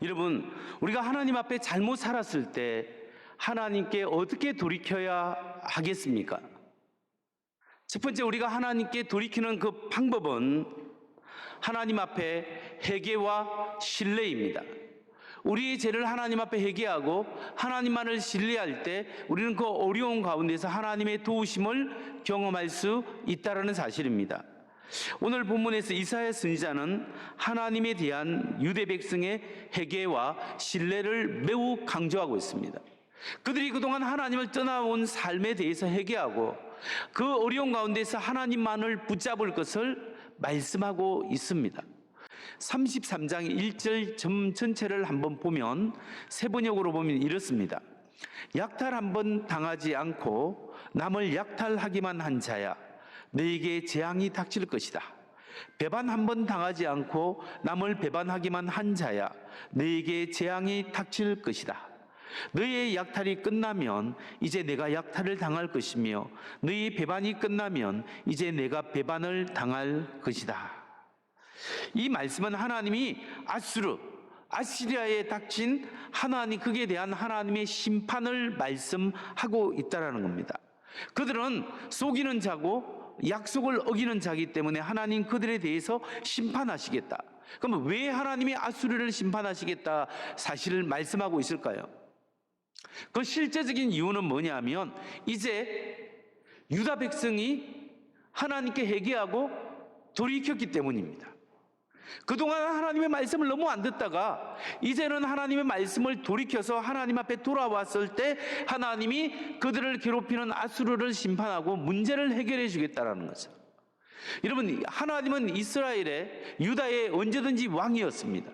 여러분, 우리가 하나님 앞에 잘못 살았을 때 하나님께 어떻게 돌이켜야 하겠습니까? 첫 번째, 우리가 하나님께 돌이키는 그 방법은 하나님 앞에 회개와 신뢰입니다. 우리의 죄를 하나님 앞에 회개하고 하나님만을 신뢰할 때 우리는 그 어려운 가운데서 하나님의 도우심을 경험할 수 있다는 사실입니다. 오늘 본문에서 이사야 선지자는 하나님에 대한 유대 백성의 회개와 신뢰를 매우 강조하고 있습니다. 그들이 그동안 하나님을 떠나온 삶에 대해서 회개하고 그 어려운 가운데서 하나님만을 붙잡을 것을 말씀하고 있습니다. 33장 1절 전체를 한번 보면 세번역으로 보면 이렇습니다. 약탈 한번 당하지 않고 남을 약탈하기만 한 자야, 너에게 재앙이 닥칠 것이다. 배반 한번 당하지 않고 남을 배반하기만 한 자야, 너에게 재앙이 닥칠 것이다. 너의 약탈이 끝나면 이제 내가 약탈을 당할 것이며 너의 배반이 끝나면 이제 내가 배반을 당할 것이다. 이 말씀은 하나님이 아시리아에 닥친 하나님, 그에 대한 하나님의 심판을 말씀하고 있다는 겁니다. 그들은 속이는 자고 약속을 어기는 자이기 때문에 하나님 그들에 대해서 심판하시겠다. 그러면 왜 하나님이 아수르를 심판하시겠다 사실을 말씀하고 있을까요? 그 실제적인 이유는 뭐냐면 이제 유다 백성이 하나님께 회개하고 돌이켰기 때문입니다. 그동안 하나님의 말씀을 너무 안 듣다가 이제는 하나님의 말씀을 돌이켜서 하나님 앞에 돌아왔을 때 하나님이 그들을 괴롭히는 아수르를 심판하고 문제를 해결해 주겠다라는 거죠. 여러분, 하나님은 이스라엘의 유다의 언제든지 왕이었습니다.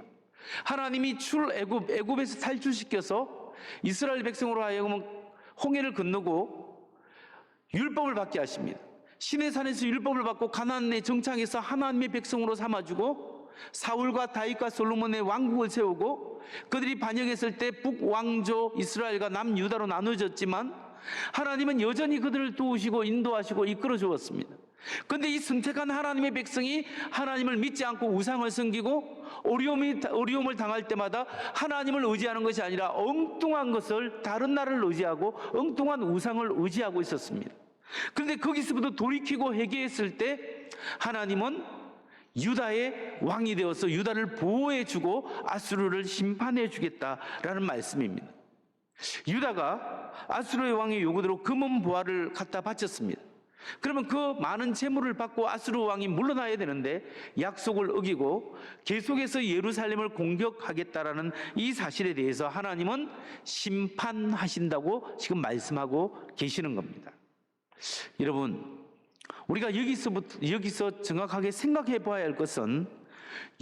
하나님이 애굽에서 탈출시켜서 이스라엘 백성으로 하여금 홍해를 건너고 율법을 받게 하십니다. 시내산에서 율법을 받고 가나안의 정착해서 하나님의 백성으로 삼아주고 사울과 다윗과 솔로몬의 왕국을 세우고 그들이 반역했을 때 북왕조 이스라엘과 남유다로 나누어졌지만 하나님은 여전히 그들을 도우시고 인도하시고 이끌어 주었습니다. 그런데 이 선택한 하나님의 백성이 하나님을 믿지 않고 우상을 섬기고 어려움을 당할 때마다 하나님을 의지하는 것이 아니라 엉뚱한 것을, 다른 나라를 의지하고 엉뚱한 우상을 의지하고 있었습니다. 그런데 거기서부터 돌이키고 회개했을 때 하나님은 유다의 왕이 되어서 유다를 보호해주고 아수르를 심판해주겠다라는 말씀입니다. 유다가 아수르의 왕의 요구대로 금은 보화를 갖다 바쳤습니다. 그러면 그 많은 재물을 받고 아수르 왕이 물러나야 되는데 약속을 어기고 계속해서 예루살렘을 공격하겠다라는 이 사실에 대해서 하나님은 심판하신다고 지금 말씀하고 계시는 겁니다. 여러분, 우리가 여기서 정확하게 생각해 봐야 할 것은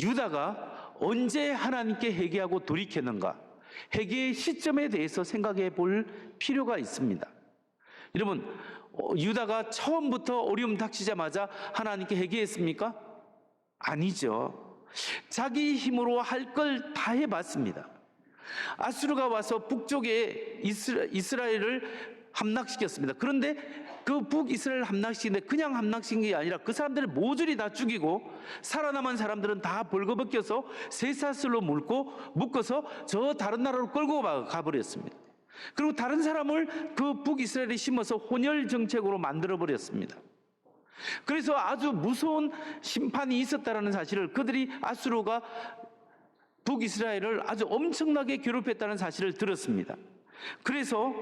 유다가 언제 하나님께 회개하고 돌이켰는가, 회개의 시점에 대해서 생각해 볼 필요가 있습니다. 여러분, 유다가 처음부터 어려움 닥치자마자 하나님께 회개했습니까? 아니죠. 자기 힘으로 할 걸 다 해봤습니다. 아수르가 와서 북쪽에 이스라엘을 함락시켰습니다. 그런데 그 북이스라엘 함락시키는데 그냥 함락시킨 게 아니라 그 사람들을 모조리 다 죽이고 살아남은 사람들은 다 벌거벗겨서 쇠사슬로 묶어서 저 다른 나라로 끌고 가버렸습니다. 그리고 다른 사람을 그 북이스라엘에 심어서 혼혈 정책으로 만들어버렸습니다. 그래서 아주 무서운 심판이 있었다는 사실을, 그들이 아수르가 북이스라엘을 아주 엄청나게 괴롭혔다는 사실을 들었습니다. 그래서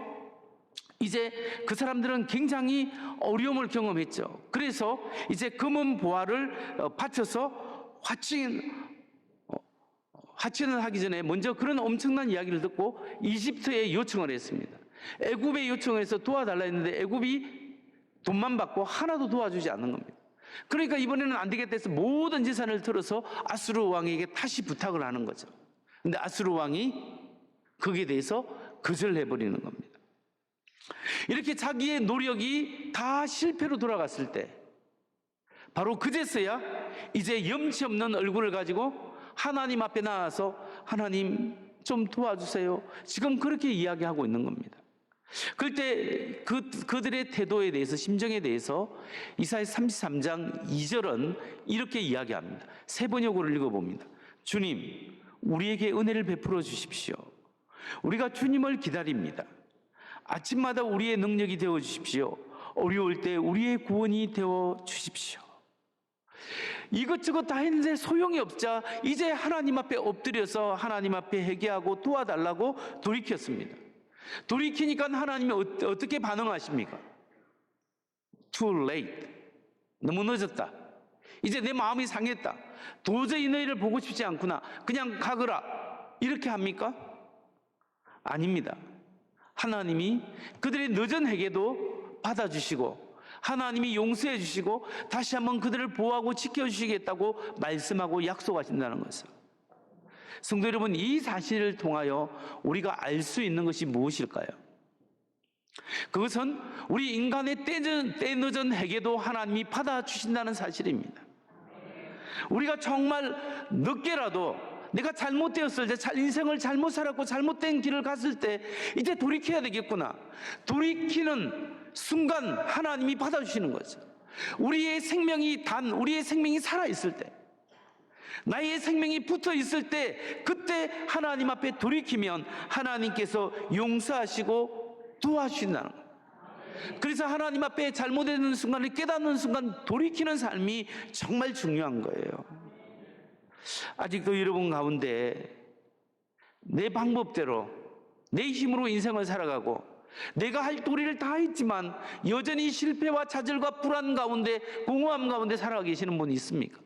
이제 그 사람들은 굉장히 어려움을 경험했죠. 그래서 이제 금은 보화를 바쳐서 화친을 하기 전에 먼저 그런 엄청난 이야기를 듣고 이집트에 요청을 했습니다. 애굽에 요청을 해서 도와달라 했는데 애굽이 돈만 받고 하나도 도와주지 않는 겁니다. 그러니까 이번에는 안 되겠다 해서 모든 재산을 털어서 아수르 왕에게 다시 부탁을 하는 거죠. 근데 아수르 왕이 거기에 대해서 거절해버리는 겁니다. 이렇게 자기의 노력이 다 실패로 돌아갔을 때 바로 그제서야 이제 염치 없는 얼굴을 가지고 하나님 앞에 나와서 하나님 좀 도와주세요, 지금 그렇게 이야기하고 있는 겁니다. 그때 그들의 태도에 대해서, 심정에 대해서 이사야 33장 2절은 이렇게 이야기합니다. 세 번역으로 읽어봅니다. 주님, 우리에게 은혜를 베풀어 주십시오. 우리가 주님을 기다립니다. 아침마다 우리의 능력이 되어 주십시오. 어려울 때 우리의 구원이 되어 주십시오. 이것저것 다 했는데 소용이 없자 이제 하나님 앞에 엎드려서 하나님 앞에 회개하고 도와달라고 돌이켰습니다. 돌이키니까 하나님이 어떻게 반응하십니까? Too late. 너무 늦었다. 이제 내 마음이 상했다. 도저히 너희를 보고 싶지 않구나. 그냥 가거라. 이렇게 합니까? 아닙니다. 하나님이 그들의 늦은 회개도 받아주시고 하나님이 용서해 주시고 다시 한번 그들을 보호하고 지켜주시겠다고 말씀하고 약속하신다는 것을. 성도 여러분, 이 사실을 통하여 우리가 알 수 있는 것이 무엇일까요? 그것은 우리 인간의 때늦은 회개도 하나님이 받아주신다는 사실입니다. 우리가 정말 늦게라도 내가 잘못되었을 때, 인생을 잘못 살았고 잘못된 길을 갔을 때 이제 돌이켜야 되겠구나. 돌이키는 순간 하나님이 받아주시는 거죠. 우리의 생명이 살아있을 때, 나의 생명이 붙어있을 때, 그때 하나님 앞에 돌이키면 하나님께서 용서하시고 도와주신다는 거예요. 그래서 하나님 앞에 잘못되는 순간을 깨닫는 순간 돌이키는 삶이 정말 중요한 거예요. 아직도 여러분 가운데 내 방법대로 내 힘으로 인생을 살아가고 내가 할 도리를 다 했지만 여전히 실패와 좌절과 불안 가운데, 공허함 가운데 살아가 계시는 분이 있습니까?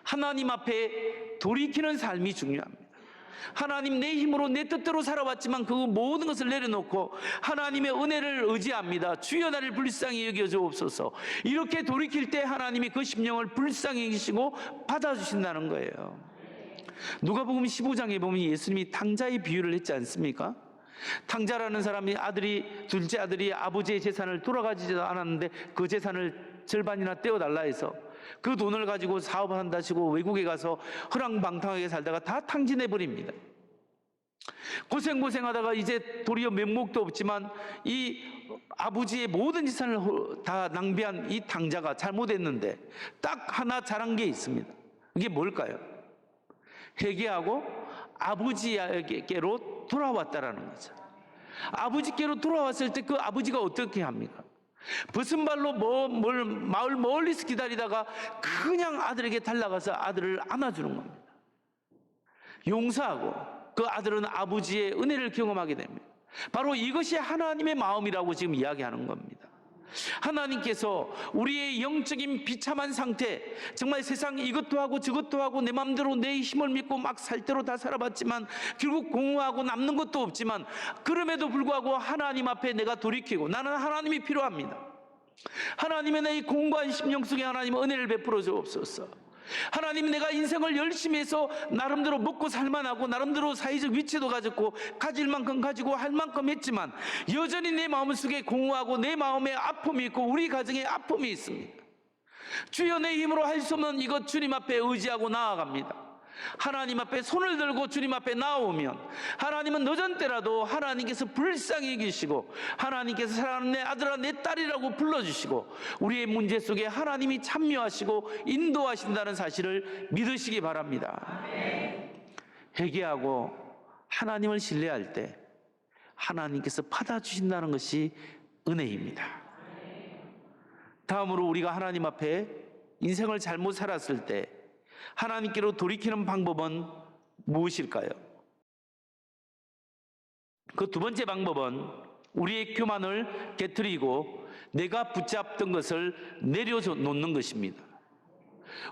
하나님 앞에 돌이키는 삶이 중요합니다. 하나님, 내 힘으로 내 뜻대로 살아왔지만 그 모든 것을 내려놓고 하나님의 은혜를 의지합니다. 주여 나를 불쌍히 여겨주옵소서. 이렇게 돌이킬 때 하나님이 그 심령을 불쌍히 여기시고 받아주신다는 거예요. 누가복음 15장에 보면 예수님이 탕자의 비유를 했지 않습니까? 탕자라는 사람이 둘째 아들이 아버지의 재산을 돌아가지도 않았는데 그 재산을 절반이나 떼어달라 해서 그 돈을 가지고 사업을 한다시고 외국에 가서 허랑방탕하게 살다가 다 탕진해버립니다. 고생하다가 이제 도리어 면목도 없지만 이 아버지의 모든 재산을 다 낭비한 이 탕자가 잘못했는데 딱 하나 잘한 게 있습니다. 그게 뭘까요? 회개하고 아버지께로 돌아왔다라는 거죠. 아버지께로 돌아왔을 때 그 아버지가 어떻게 합니까? 벗은 발로 마을 멀리서 기다리다가 그냥 아들에게 달려가서 아들을 안아주는 겁니다. 용서하고 그 아들은 아버지의 은혜를 경험하게 됩니다. 바로 이것이 하나님의 마음이라고 지금 이야기하는 겁니다. 하나님께서 우리의 영적인 비참한 상태, 정말 세상 이것도 하고 저것도 하고 내 마음대로 내 힘을 믿고 막 살 대로 다 살아봤지만 결국 공허하고 남는 것도 없지만 그럼에도 불구하고 하나님 앞에 내가 돌이키고 나는 하나님이 필요합니다. 하나님의 내 공고한 심령 속에 하나님 은혜를 베풀어 주옵소서. 하나님, 내가 인생을 열심히 해서 나름대로 먹고 살만하고 나름대로 사회적 위치도 가졌고 가질 만큼 가지고 할 만큼 했지만 여전히 내 마음속에 공허하고 내 마음에 아픔이 있고 우리 가정에 아픔이 있습니다. 주여, 내 힘으로 할 수 없는 이것 주님 앞에 의지하고 나아갑니다. 하나님 앞에 손을 들고 주님 앞에 나오면 하나님은 늦은 때라도 하나님께서 불쌍히 여기시고 하나님께서 사랑하는 내 아들아 내 딸이라고 불러주시고 우리의 문제 속에 하나님이 참여하시고 인도하신다는 사실을 믿으시기 바랍니다. 회개하고 하나님을 신뢰할 때 하나님께서 받아주신다는 것이 은혜입니다. 다음으로 우리가 하나님 앞에 인생을 잘못 살았을 때 하나님께로 돌이키는 방법은 무엇일까요? 그 두 번째 방법은 우리의 교만을 깨트리고 내가 붙잡던 것을 내려놓는 것입니다.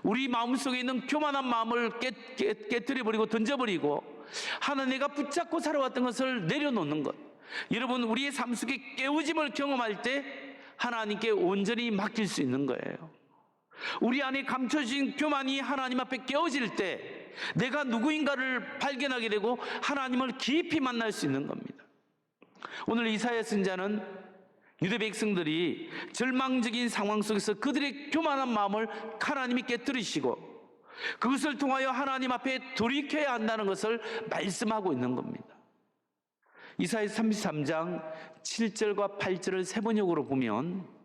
우리 마음속에 있는 교만한 마음을 깨트려버리고 던져버리고 내가 붙잡고 살아왔던 것을 내려놓는 것. 여러분, 우리의 삶 속에 깨우짐을 경험할 때 하나님께 온전히 맡길 수 있는 거예요. 우리 안에 감춰진 교만이 하나님 앞에 깨어질 때 내가 누구인가를 발견하게 되고 하나님을 깊이 만날 수 있는 겁니다. 오늘 이사야 선지자는 유대 백성들이 절망적인 상황 속에서 그들의 교만한 마음을 하나님이 깨뜨리시고 그것을 통하여 하나님 앞에 돌이켜야 한다는 것을 말씀하고 있는 겁니다. 이사야 33장 7절과 8절을 세 번역으로 보면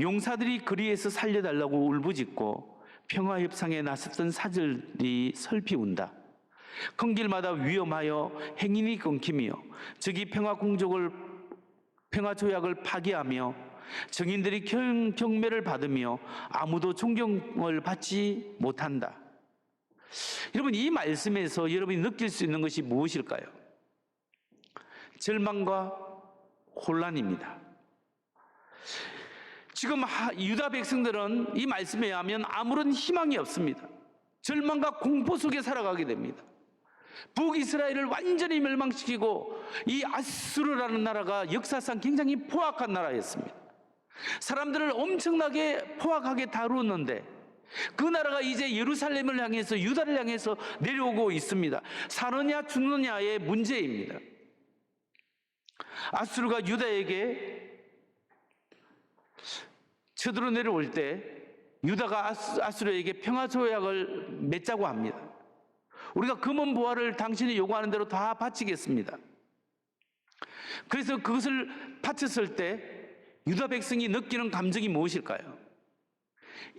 용사들이 거리에서 살려달라고 울부짖고 평화협상에 나섰던 사절이 슬피 운다. 큰 길마다 위험하여 행인이 끊기며 적이 평화 조약을 파기하며 정인들이 경매를 받으며 아무도 존경을 받지 못한다. 여러분, 이 말씀에서 여러분이 느낄 수 있는 것이 무엇일까요? 절망과 혼란입니다. 지금 유다 백성들은 이 말씀에 의하면 아무런 희망이 없습니다. 절망과 공포 속에 살아가게 됩니다. 북이스라엘을 완전히 멸망시키고 이 아수르라는 나라가 역사상 굉장히 포악한 나라였습니다. 사람들을 엄청나게 포악하게 다루었는데 그 나라가 이제 예루살렘을 향해서, 유다를 향해서 내려오고 있습니다. 사느냐 죽느냐의 문제입니다. 아수르가 유다에게 쳐들어 내려올 때 유다가 아수르에게 평화조약을 맺자고 합니다. 우리가 금은 보화를 당신이 요구하는 대로 다 바치겠습니다. 그래서 그것을 바쳤을 때 유다 백성이 느끼는 감정이 무엇일까요?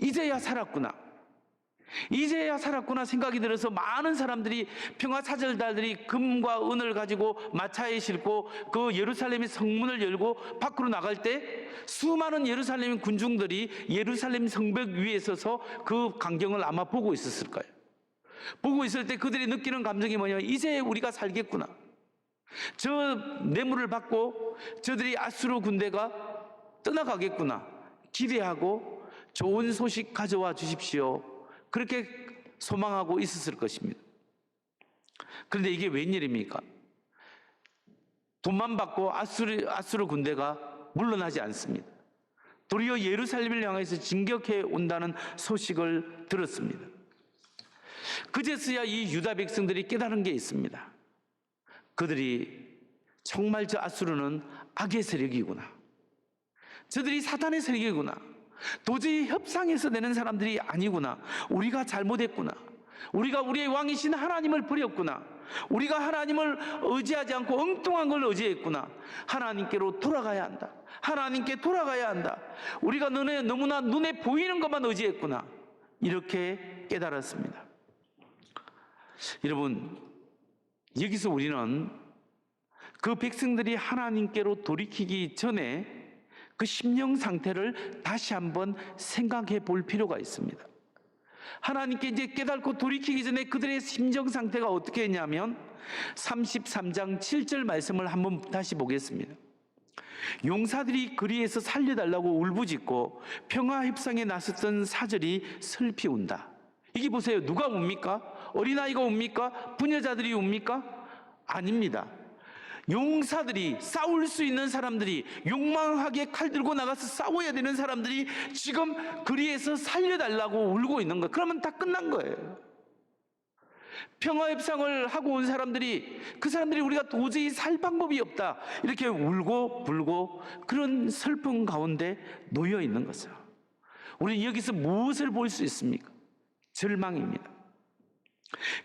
이제야 살았구나. 이제야 살았구나 생각이 들어서 많은 사람들이, 평화사절단들이 금과 은을 가지고 마차에 싣고 그 예루살렘의 성문을 열고 밖으로 나갈 때 수많은 예루살렘 군중들이 예루살렘 성벽 위에 서서 그 광경을 아마 보고 있었을 거예요. 보고 있을 때 그들이 느끼는 감정이 뭐냐면 이제 우리가 살겠구나. 저 뇌물을 받고 저들이 아수르 군대가 떠나가겠구나. 기대하고 좋은 소식 가져와 주십시오. 그렇게 소망하고 있었을 것입니다. 그런데 이게 웬일입니까? 돈만 받고 아수르 군대가 물러나지 않습니다. 도리어 예루살렘을 향해서 진격해 온다는 소식을 들었습니다. 그제서야 이 유다 백성들이 깨달은 게 있습니다. 그들이 정말 저 아수르는 악의 세력이구나. 저들이 사탄의 세력이구나. 도저히 협상해서 되는 사람들이 아니구나. 우리가 잘못했구나. 우리가 우리의 왕이신 하나님을 버렸구나. 우리가 하나님을 의지하지 않고 엉뚱한 걸 의지했구나. 하나님께로 돌아가야 한다. 하나님께 돌아가야 한다. 우리가 너무나 눈에 보이는 것만 의지했구나. 이렇게 깨달았습니다. 여러분, 여기서 우리는 그 백성들이 하나님께로 돌이키기 전에 그 심령 상태를 다시 한번 생각해 볼 필요가 있습니다. 하나님께 이제 깨닫고 돌이키기 전에 그들의 심정 상태가 어떻게 했냐면 33장 7절 말씀을 한번 다시 보겠습니다. 용사들이 거리에서 살려달라고 울부짖고 평화 협상에 나섰던 사절이 슬피 운다. 이게 보세요. 누가 웁니까? 어린아이가 웁니까? 부녀자들이 웁니까? 아닙니다. 용사들이, 싸울 수 있는 사람들이, 욕망하게 칼 들고 나가서 싸워야 되는 사람들이 지금 거리에서 살려달라고 울고 있는 거예요. 그러면 다 끝난 거예요. 평화협상을 하고 온 사람들이, 그 사람들이 우리가 도저히 살 방법이 없다 이렇게 울고 불고 그런 슬픔 가운데 놓여 있는 것이죠. 우리는 여기서 무엇을 볼 수 있습니까? 절망입니다.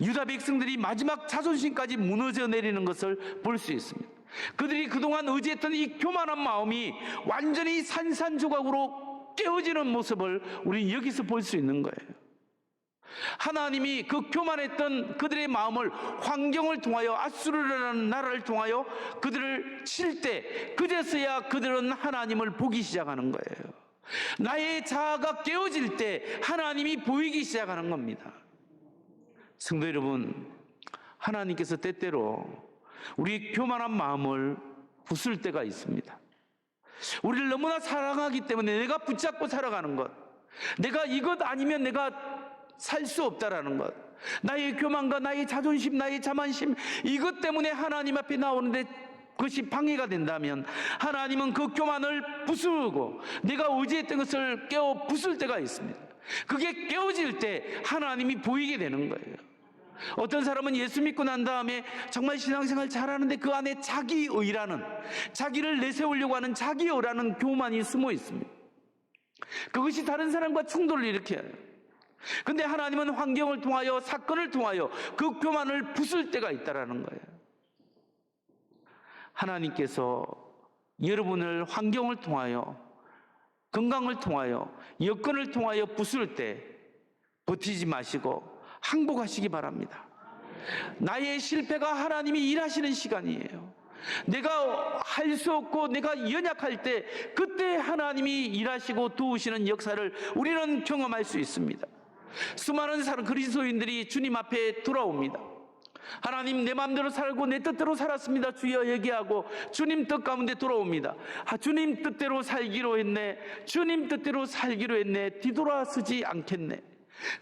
유다 백성들이 마지막 자존심까지 무너져 내리는 것을 볼 수 있습니다. 그들이 그동안 의지했던 이 교만한 마음이 완전히 산산조각으로 깨어지는 모습을 우리는 여기서 볼 수 있는 거예요. 하나님이 그 교만했던 그들의 마음을 환경을 통하여, 아수르라는 나라를 통하여 그들을 칠 때 그제서야 그들은 하나님을 보기 시작하는 거예요. 나의 자아가 깨어질 때 하나님이 보이기 시작하는 겁니다. 성도 여러분, 하나님께서 때때로 우리 교만한 마음을 부술 때가 있습니다. 우리를 너무나 사랑하기 때문에 내가 붙잡고 살아가는 것, 내가 이것 아니면 내가 살 수 없다라는 것, 나의 교만과 나의 자존심, 나의 자만심, 이것 때문에 하나님 앞에 나오는데 그것이 방해가 된다면 하나님은 그 교만을 부수고 내가 의지했던 것을 깨어 부술 때가 있습니다. 그게 깨어질 때 하나님이 보이게 되는 거예요. 어떤 사람은 예수 믿고 난 다음에 정말 신앙생활 잘하는데 그 안에 자기의라는, 자기를 내세우려고 하는 자기의라는 교만이 숨어 있습니다. 그것이 다른 사람과 충돌을 일으켜요. 근데 하나님은 환경을 통하여, 사건을 통하여 그 교만을 부술 때가 있다라는 거예요. 하나님께서 여러분을 환경을 통하여, 건강을 통하여, 여건을 통하여 부술 때 버티지 마시고 항복하시기 바랍니다. 나의 실패가 하나님이 일하시는 시간이에요. 내가 할 수 없고 내가 연약할 때 그때 하나님이 일하시고 도우시는 역사를 우리는 경험할 수 있습니다. 수많은 그리스도인들이 주님 앞에 돌아옵니다. 하나님, 내 마음대로 살고 내 뜻대로 살았습니다 주여 얘기하고 주님 뜻 가운데 돌아옵니다. 주님 뜻대로 살기로 했네, 주님 뜻대로 살기로 했네, 뒤돌아서지 않겠네.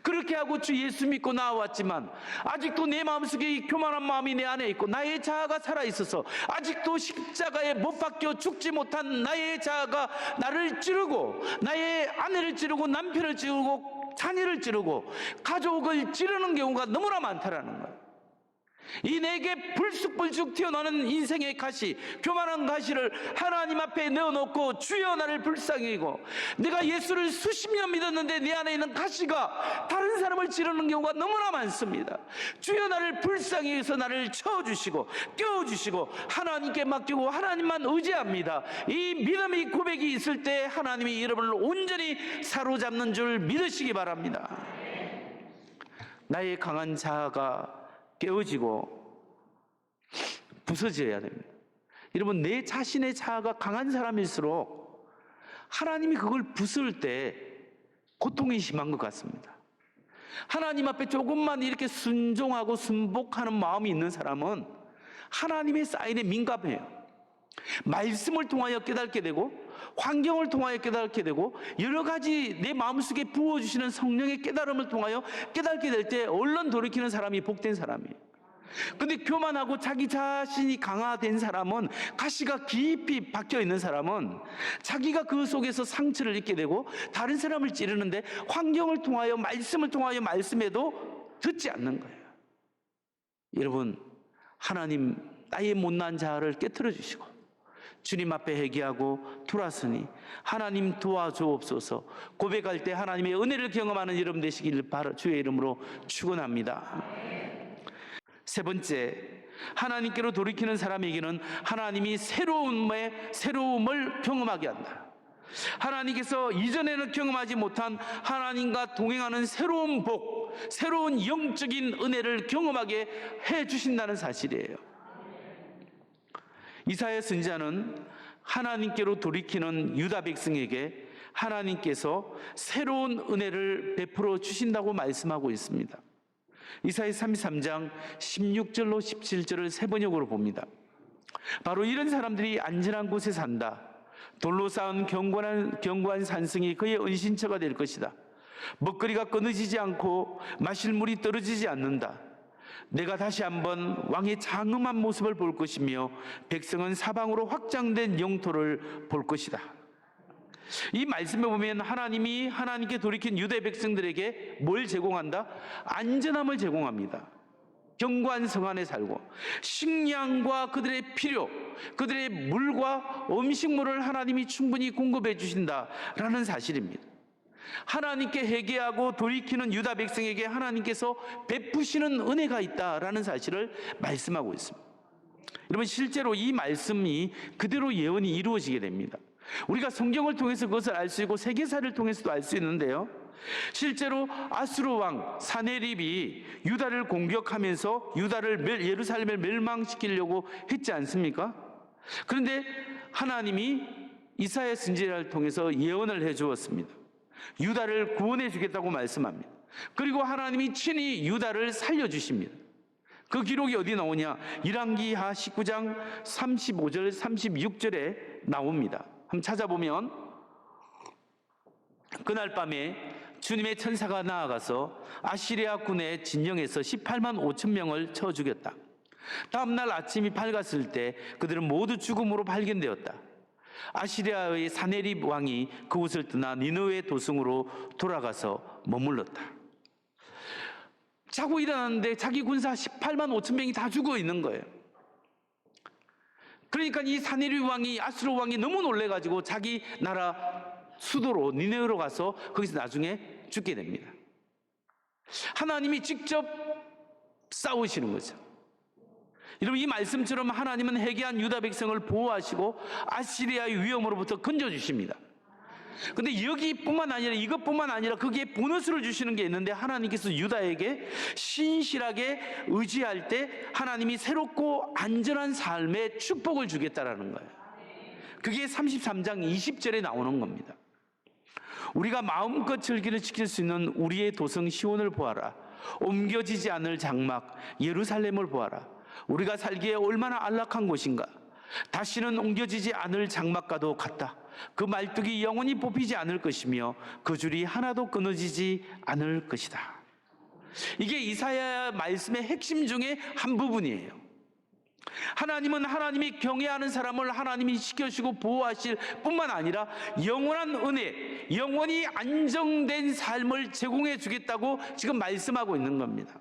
그렇게 하고 주 예수 믿고 나왔지만 아직도 내 마음속에 이 교만한 마음이 내 안에 있고 나의 자아가 살아있어서 아직도 십자가에 못 박혀 죽지 못한 나의 자아가 나를 찌르고 나의 아내를 찌르고 남편을 찌르고 자녀를 찌르고 가족을 찌르는 경우가 너무나 많다라는 거예요. 이 내게 불쑥불쑥 튀어나오는 인생의 가시, 교만한 가시를 하나님 앞에 내어놓고 주여 나를 불쌍히 여기고, 내가 예수를 수십 년 믿었는데 내 안에 있는 가시가 다른 사람을 찌르는 경우가 너무나 많습니다. 주여 나를 불쌍히 여기서 나를 채워주시고 깨워주시고 하나님께 맡기고 하나님만 의지합니다. 이 믿음의 고백이 있을 때 하나님이 여러분을 온전히 사로잡는 줄 믿으시기 바랍니다. 나의 강한 자아가 깨어지고 부서져야 됩니다. 여러분, 내 자신의 자아가 강한 사람일수록 하나님이 그걸 부술 때 고통이 심한 것 같습니다. 하나님 앞에 조금만 이렇게 순종하고 순복하는 마음이 있는 사람은 하나님의 사인에 민감해요. 말씀을 통하여 깨닫게 되고 환경을 통하여 깨닫게 되고 여러 가지 내 마음속에 부어주시는 성령의 깨달음을 통하여 깨닫게 될 때 얼른 돌이키는 사람이 복된 사람이에요. 근데 교만하고 자기 자신이 강화된 사람은, 가시가 깊이 박혀 있는 사람은 자기가 그 속에서 상처를 입게 되고 다른 사람을 찌르는데 환경을 통하여 말씀을 통하여 말씀해도 듣지 않는 거예요. 여러분, 하나님 나의 못난 자아를 깨트려 주시고 주님 앞에 회개하고 돌아서니 하나님 도와주옵소서 고백할 때 하나님의 은혜를 경험하는 여러분 되시길 주의 이름으로 축원합니다. 세 번째, 하나님께로 돌이키는 사람에게는 하나님이 새로움을 경험하게 한다. 하나님께서 이전에는 경험하지 못한 하나님과 동행하는 새로운 복, 새로운 영적인 은혜를 경험하게 해 주신다는 사실이에요. 이사야 선지자는 하나님께로 돌이키는 유다 백성에게 하나님께서 새로운 은혜를 베풀어 주신다고 말씀하고 있습니다. 이사야 33장 16절로 17절을 세 번역으로 봅니다. 바로 이런 사람들이 안전한 곳에 산다. 돌로 쌓은 견고한 산성이 그의 은신처가 될 것이다. 먹거리가 끊어지지 않고 마실 물이 떨어지지 않는다. 내가 다시 한번 왕의 장엄한 모습을 볼 것이며 백성은 사방으로 확장된 영토를 볼 것이다. 이 말씀에 보면 하나님이 하나님께 돌이킨 유대 백성들에게 뭘 제공한다? 안전함을 제공합니다. 견고한 성 안에 살고 식량과 그들의 필요, 그들의 물과 음식물을 하나님이 충분히 공급해 주신다라는 사실입니다. 하나님께 회개하고 돌이키는 유다 백성에게 하나님께서 베푸시는 은혜가 있다라는 사실을 말씀하고 있습니다. 여러분, 실제로 이 말씀이 그대로 예언이 이루어지게 됩니다. 우리가 성경을 통해서 그것을 알 수 있고 세계사를 통해서도 알 수 있는데요, 실제로 아수르 왕 사네립이 유다를 공격하면서 예루살렘을 멸망시키려고 했지 않습니까? 그런데 하나님이 이사야 선지자를 통해서 예언을 해 주었습니다. 유다를 구원해 주겠다고 말씀합니다. 그리고 하나님이 친히 유다를 살려주십니다. 그 기록이 어디 나오냐? 열왕기하 19장 35절 36절에 나옵니다. 한번 찾아보면, 그날 밤에 주님의 천사가 나아가서 아시리아 군의 진영에서 18만 5천 명을 쳐 죽였다. 다음날 아침이 밝았을 때 그들은 모두 죽음으로 발견되었다. 아시리아의 사네립 왕이 그곳을 떠나 니느웨 도성으로 돌아가서 머물렀다. 자고 일어났는데 자기 군사 18만 5천 명이 다 죽어 있는 거예요. 그러니까 이 사네립 왕이, 아수르 왕이 너무 놀래가지고 자기 나라 수도로 니느웨로 가서 거기서 나중에 죽게 됩니다. 하나님이 직접 싸우시는 거죠. 여러분, 이 말씀처럼 하나님은 회개한 유다 백성을 보호하시고 아시리아의 위험으로부터 건져주십니다. 근데 여기뿐만 아니라 이것뿐만 아니라 거기에 보너스를 주시는 게 있는데, 하나님께서 유다에게 신실하게 의지할 때 하나님이 새롭고 안전한 삶의 축복을 주겠다라는 거예요. 그게 33장 20절에 나오는 겁니다. 우리가 마음껏 즐기를 지킬 수 있는 우리의 도성 시온을 보아라. 옮겨지지 않을 장막 예루살렘을 보아라. 우리가 살기에 얼마나 안락한 곳인가. 다시는 옮겨지지 않을 장막과도 같다. 그 말뚝이 영원히 뽑히지 않을 것이며 그 줄이 하나도 끊어지지 않을 것이다. 이게 이사야 말씀의 핵심 중에 한 부분이에요. 하나님은 하나님이 경외하는 사람을 하나님이 지켜주시고 보호하실 뿐만 아니라 영원한 은혜, 영원히 안정된 삶을 제공해 주겠다고 지금 말씀하고 있는 겁니다.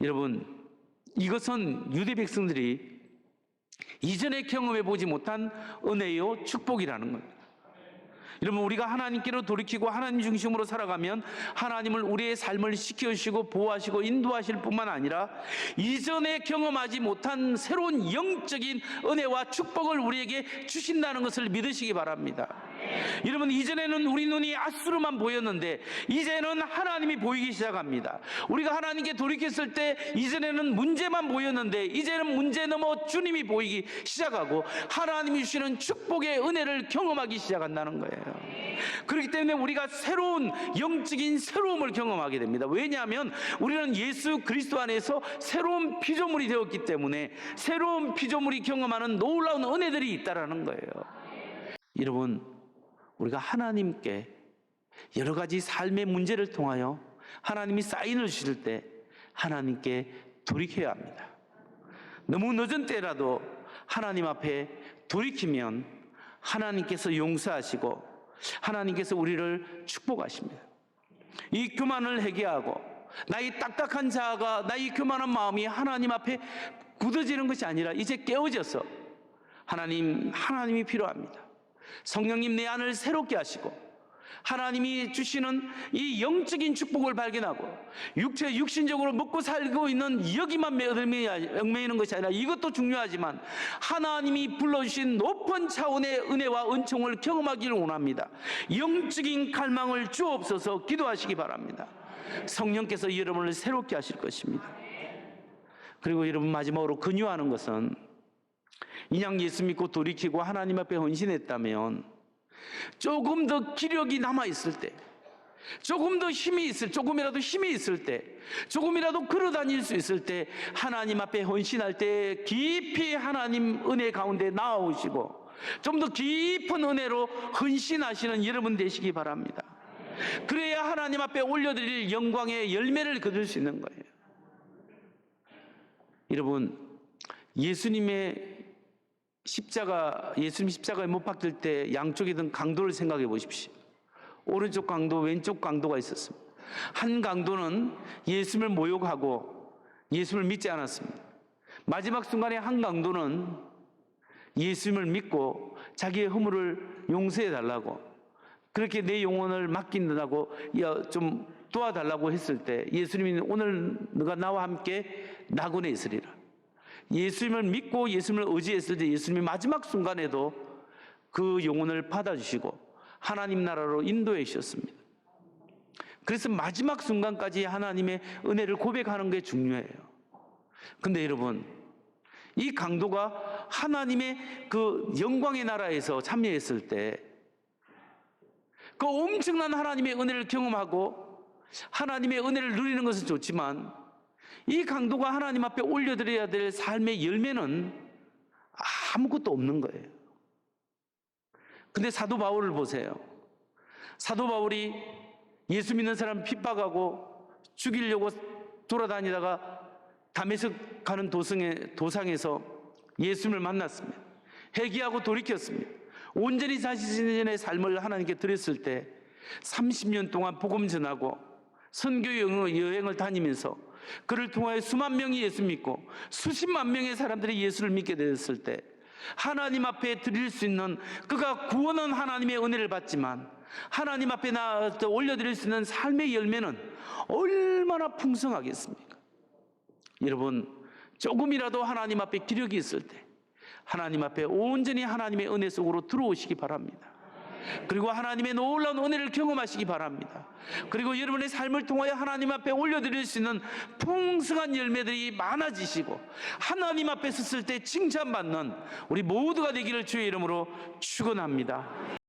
여러분, 이것은 유대 백성들이 이전에 경험해 보지 못한 은혜요 축복이라는 겁니다. 여러분, 우리가 하나님께로 돌이키고 하나님 중심으로 살아가면 하나님을 우리의 삶을 지켜주시고 보호하시고 인도하실 뿐만 아니라 이전에 경험하지 못한 새로운 영적인 은혜와 축복을 우리에게 주신다는 것을 믿으시기 바랍니다. 여러분, 이전에는 우리 눈이 앗수로만 보였는데 이제는 하나님이 보이기 시작합니다. 우리가 하나님께 돌이켰을 때 이전에는 문제만 보였는데 이제는 문제 넘어 주님이 보이기 시작하고 하나님이 주시는 축복의 은혜를 경험하기 시작한다는 거예요. 그렇기 때문에 우리가 새로운 영적인 새로움을 경험하게 됩니다. 왜냐하면 우리는 예수 그리스도 안에서 새로운 피조물이 되었기 때문에 새로운 피조물이 경험하는 놀라운 은혜들이 있다라는 거예요. 여러분, 우리가 하나님께 여러 가지 삶의 문제를 통하여 하나님이 사인을 주실 때 하나님께 돌이켜야 합니다. 너무 늦은 때라도 하나님 앞에 돌이키면 하나님께서 용서하시고 하나님께서 우리를 축복하십니다. 이 교만을 회개하고 나의 딱딱한 자아가, 나의 교만한 마음이 하나님 앞에 굳어지는 것이 아니라 이제 깨어져서 하나님이 필요합니다. 성령님 내 안을 새롭게 하시고 하나님이 주시는 이 영적인 축복을 발견하고 육신적으로 먹고 살고 있는 여기만 얽매이는 것이 아니라 이것도 중요하지만 하나님이 불러주신 높은 차원의 은혜와 은총을 경험하기를 원합니다. 영적인 갈망을 주옵소서 기도하시기 바랍니다. 성령께서 여러분을 새롭게 하실 것입니다. 그리고 여러분, 마지막으로 근유하는 것은 인양 예수 믿고 돌이키고 하나님 앞에 헌신했다면 조금 더 기력이 남아있을 때, 조금이라도 힘이 있을 때, 조금이라도 걸어 다닐 수 있을 때 하나님 앞에 헌신할 때 깊이 하나님 은혜 가운데 나아오시고 좀 더 깊은 은혜로 헌신하시는 여러분 되시기 바랍니다. 그래야 하나님 앞에 올려드릴 영광의 열매를 거둘 수 있는 거예요. 여러분, 예수님 십자가에 못 박힐 때 양쪽에 든 강도를 생각해 보십시오. 오른쪽 강도, 왼쪽 강도가 있었습니다. 한 강도는 예수님을 모욕하고 예수님을 믿지 않았습니다. 마지막 순간에 한 강도는 예수님을 믿고 자기의 허물을 용서해 달라고, 그렇게 내 영혼을 맡긴다고 좀 도와달라고 했을 때 예수님이 오늘 너가 나와 함께 낙원에 있으리라. 예수님을 믿고 예수님을 의지했을 때 예수님이 마지막 순간에도 그 영혼을 받아주시고 하나님 나라로 인도해 주셨습니다. 그래서 마지막 순간까지 하나님의 은혜를 고백하는 게 중요해요. 근데 여러분, 이 강도가 하나님의 그 영광의 나라에서 참여했을 때 그 엄청난 하나님의 은혜를 경험하고 하나님의 은혜를 누리는 것은 좋지만 이 강도가 하나님 앞에 올려드려야 될 삶의 열매는 아무것도 없는 거예요. 근데 사도 바울을 보세요. 사도 바울이 예수 믿는 사람 핍박하고 죽이려고 돌아다니다가 다메섹 가는 도상에서 예수님을 만났습니다. 회개하고 돌이켰습니다. 온전히 자신의 삶을 하나님께 드렸을 때 30년 동안 복음 전하고 선교 여행을 다니면서 그를 통하여 수만 명이 예수 믿고 수십만 명의 사람들이 예수를 믿게 되었을 때 하나님 앞에 드릴 수 있는, 그가 구원은 하나님의 은혜를 받지만 하나님 앞에 올려드릴 수 있는 삶의 열매는 얼마나 풍성하겠습니까? 여러분, 조금이라도 하나님 앞에 기력이 있을 때 하나님 앞에 온전히 하나님의 은혜 속으로 들어오시기 바랍니다. 그리고 하나님의 놀라운 은혜를 경험하시기 바랍니다. 그리고 여러분의 삶을 통하여 하나님 앞에 올려드릴 수 있는 풍성한 열매들이 많아지시고 하나님 앞에 섰을 때 칭찬받는 우리 모두가 되기를 주의 이름으로 축원합니다.